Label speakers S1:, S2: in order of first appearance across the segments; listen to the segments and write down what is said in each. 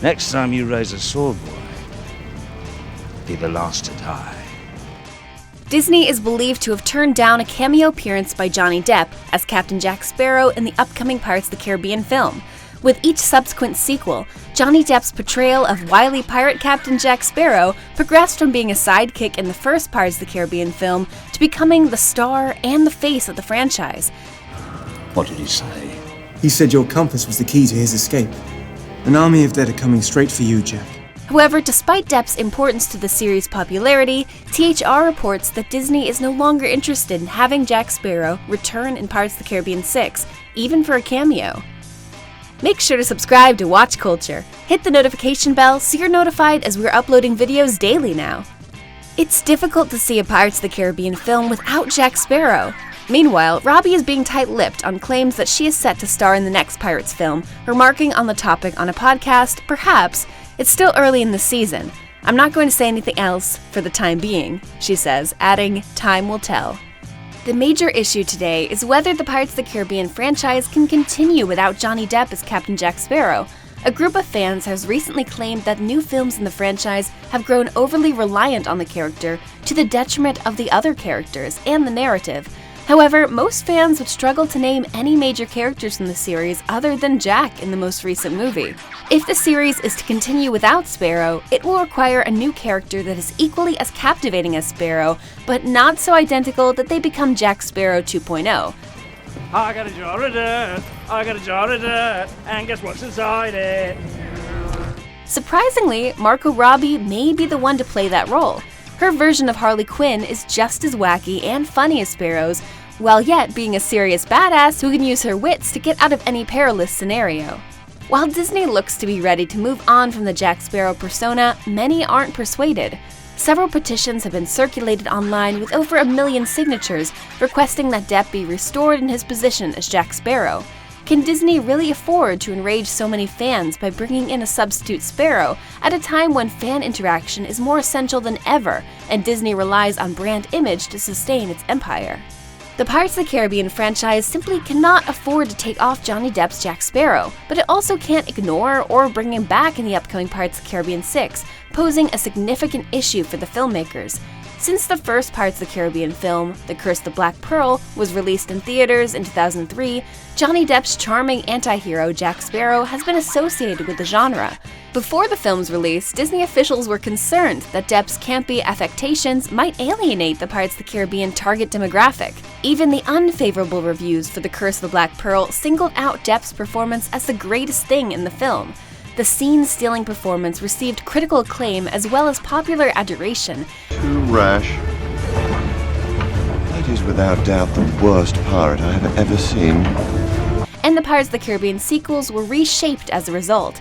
S1: Next time you raise a sword, boy, be the last to die.
S2: Disney is believed to have turned down a cameo appearance by Johnny Depp as Captain Jack Sparrow in the upcoming Pirates of the Caribbean film. With each subsequent sequel, Johnny Depp's portrayal of wily pirate Captain Jack Sparrow progressed from being a sidekick in the first Pirates of the Caribbean film to becoming the star and the face of the franchise.
S1: What did he say?
S3: He said your compass was the key to his escape. An army of dead are coming straight for you, Jack.
S2: However, despite Depp's importance to the series' popularity, THR reports that Disney is no longer interested in having Jack Sparrow return in Pirates of the Caribbean 6, even for a cameo. Make sure to subscribe to Watch Culture. Hit the notification bell so you're notified as we're uploading videos daily now. It's difficult to see a Pirates of the Caribbean film without Jack Sparrow. Meanwhile, Robbie is being tight-lipped on claims that she is set to star in the next Pirates film, remarking on the topic on a podcast, perhaps, "It's still early in the season. I'm not going to say anything else for the time being," she says, adding, "Time will tell." The major issue today is whether the Pirates of the Caribbean franchise can continue without Johnny Depp as Captain Jack Sparrow. A group of fans has recently claimed that new films in the franchise have grown overly reliant on the character to the detriment of the other characters and the narrative. However, most fans would struggle to name any major characters from the series other than Jack in the most recent movie. If the series is to continue without Sparrow, it will require a new character that is equally as captivating as Sparrow, but not so identical that they become Jack Sparrow 2.0.
S4: I got a jar of dirt, I got a jar of dirt, and guess what's inside it?
S2: Surprisingly, Margot Robbie may be the one to play that role. Her version of Harley Quinn is just as wacky and funny as Sparrow's, while yet being a serious badass who can use her wits to get out of any perilous scenario. While Disney looks to be ready to move on from the Jack Sparrow persona, many aren't persuaded. Several petitions have been circulated online with over 1 million signatures requesting that Depp be restored in his position as Jack Sparrow. Can Disney really afford to enrage so many fans by bringing in a substitute Sparrow at a time when fan interaction is more essential than ever and Disney relies on brand image to sustain its empire? The Pirates of the Caribbean franchise simply cannot afford to take off Johnny Depp's Jack Sparrow, but it also can't ignore or bring him back in the upcoming Pirates of the Caribbean 6, posing a significant issue for the filmmakers. Since the first Pirates of the Caribbean film, The Curse of the Black Pearl, was released in theaters in 2003, Johnny Depp's charming anti-hero Jack Sparrow has been associated with the genre. Before the film's release, Disney officials were concerned that Depp's campy affectations might alienate the Pirates of the Caribbean target demographic. Even the unfavorable reviews for The Curse of the Black Pearl singled out Depp's performance as the greatest thing in the film. The scene-stealing performance received critical acclaim as well as popular adoration.
S5: Too rash. That is without doubt the worst pirate I have ever seen.
S2: And the Pirates of the Caribbean sequels were reshaped as a result.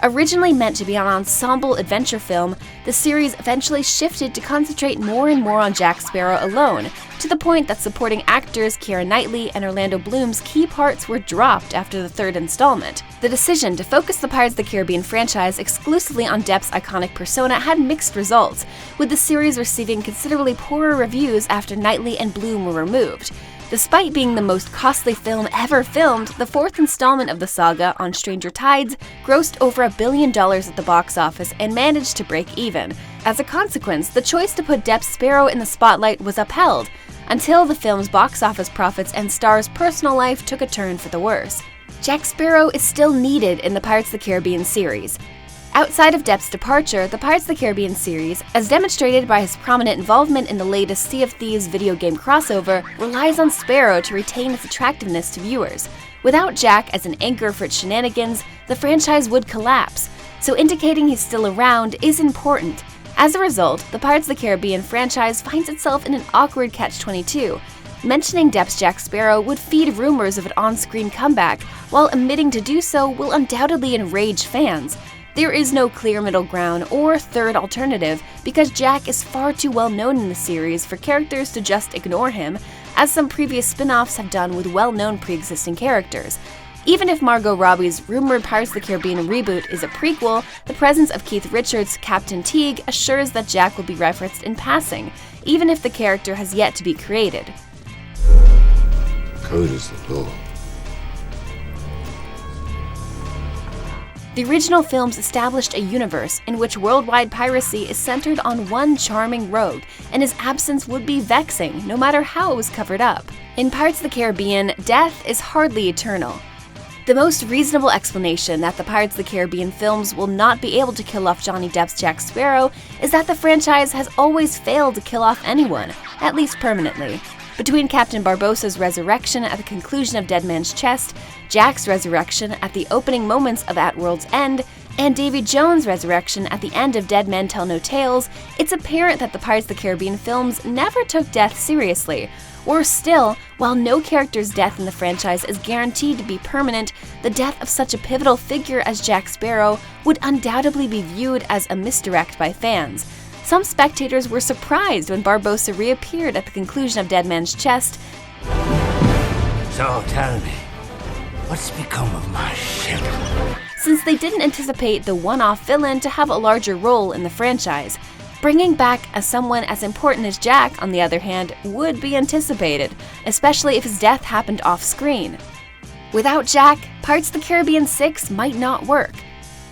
S2: Originally meant to be an ensemble adventure film, the series eventually shifted to concentrate more and more on Jack Sparrow alone, to the point that supporting actors Keira Knightley and Orlando Bloom's key parts were dropped after the third installment. The decision to focus the Pirates of the Caribbean franchise exclusively on Depp's iconic persona had mixed results, with the series receiving considerably poorer reviews after Knightley and Bloom were removed. Despite being the most costly film ever filmed, the fourth installment of the saga, On Stranger Tides, grossed over $1 billion at the box office and managed to break even. As a consequence, the choice to put Depp's Sparrow in the spotlight was upheld, until the film's box office profits and star's personal life took a turn for the worse. Jack Sparrow is still needed in the Pirates of the Caribbean series. Outside of Depp's departure, the Pirates of the Caribbean series, as demonstrated by his prominent involvement in the latest Sea of Thieves video game crossover, relies on Sparrow to retain its attractiveness to viewers. Without Jack as an anchor for its shenanigans, the franchise would collapse, so indicating he's still around is important. As a result, the Pirates of the Caribbean franchise finds itself in an awkward catch-22. Mentioning Depp's Jack Sparrow would feed rumors of an on-screen comeback, while omitting to do so will undoubtedly enrage fans. There is no clear middle ground or third alternative because Jack is far too well known in the series for characters to just ignore him, as some previous spin-offs have done with well-known pre-existing characters. Even if Margot Robbie's rumored Pirates of the Caribbean reboot is a prequel, the presence of Keith Richards' Captain Teague assures that Jack will be referenced in passing, even if the character has yet to be created.
S5: Code is the law.
S2: The original films established a universe in which worldwide piracy is centered on one charming rogue, and his absence would be vexing no matter how it was covered up. In Pirates of the Caribbean, death is hardly eternal. The most reasonable explanation that the Pirates of the Caribbean films will not be able to kill off Johnny Depp's Jack Sparrow is that the franchise has always failed to kill off anyone, at least permanently. Between Captain Barbossa's resurrection at the conclusion of Dead Man's Chest, Jack's resurrection at the opening moments of At World's End, and Davy Jones' resurrection at the end of Dead Men Tell No Tales, it's apparent that the Pirates of the Caribbean films never took death seriously. Worse still, while no character's death in the franchise is guaranteed to be permanent, the death of such a pivotal figure as Jack Sparrow would undoubtedly be viewed as a misdirect by fans. Some spectators were surprised when Barbossa reappeared at the conclusion of Dead Man's Chest.
S1: So tell me, what's become of my ship?
S2: Since they didn't anticipate the one-off villain to have a larger role in the franchise. Bringing back someone as important as Jack, on the other hand, would be anticipated, especially if his death happened off-screen. Without Jack, Pirates of the Caribbean 6 might not work.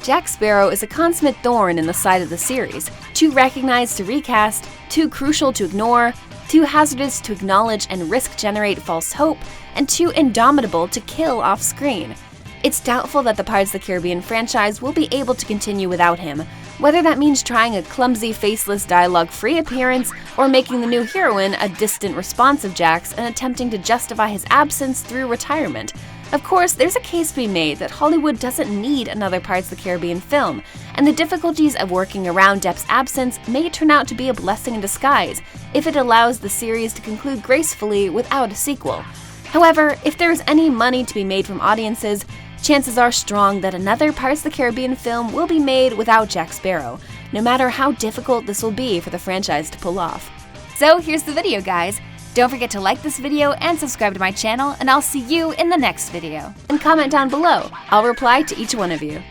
S2: Jack Sparrow is a consummate thorn in the side of the series, too recognized to recast, too crucial to ignore, too hazardous to acknowledge and risk generate false hope, and too indomitable to kill off-screen. It's doubtful that the Pirates of the Caribbean franchise will be able to continue without him, whether that means trying a clumsy, faceless, dialogue-free appearance, or making the new heroine a distant response of Jack's and attempting to justify his absence through retirement. Of course, there's a case to be made that Hollywood doesn't need another Pirates of the Caribbean film, and the difficulties of working around Depp's absence may turn out to be a blessing in disguise if it allows the series to conclude gracefully without a sequel. However, if there's any money to be made from audiences, chances are strong that another Pirates of the Caribbean film will be made without Jack Sparrow, no matter how difficult this will be for the franchise to pull off. So here's the video, guys. Don't forget to like this video and subscribe to my channel, and I'll see you in the next video. And comment down below. I'll reply to each one of you.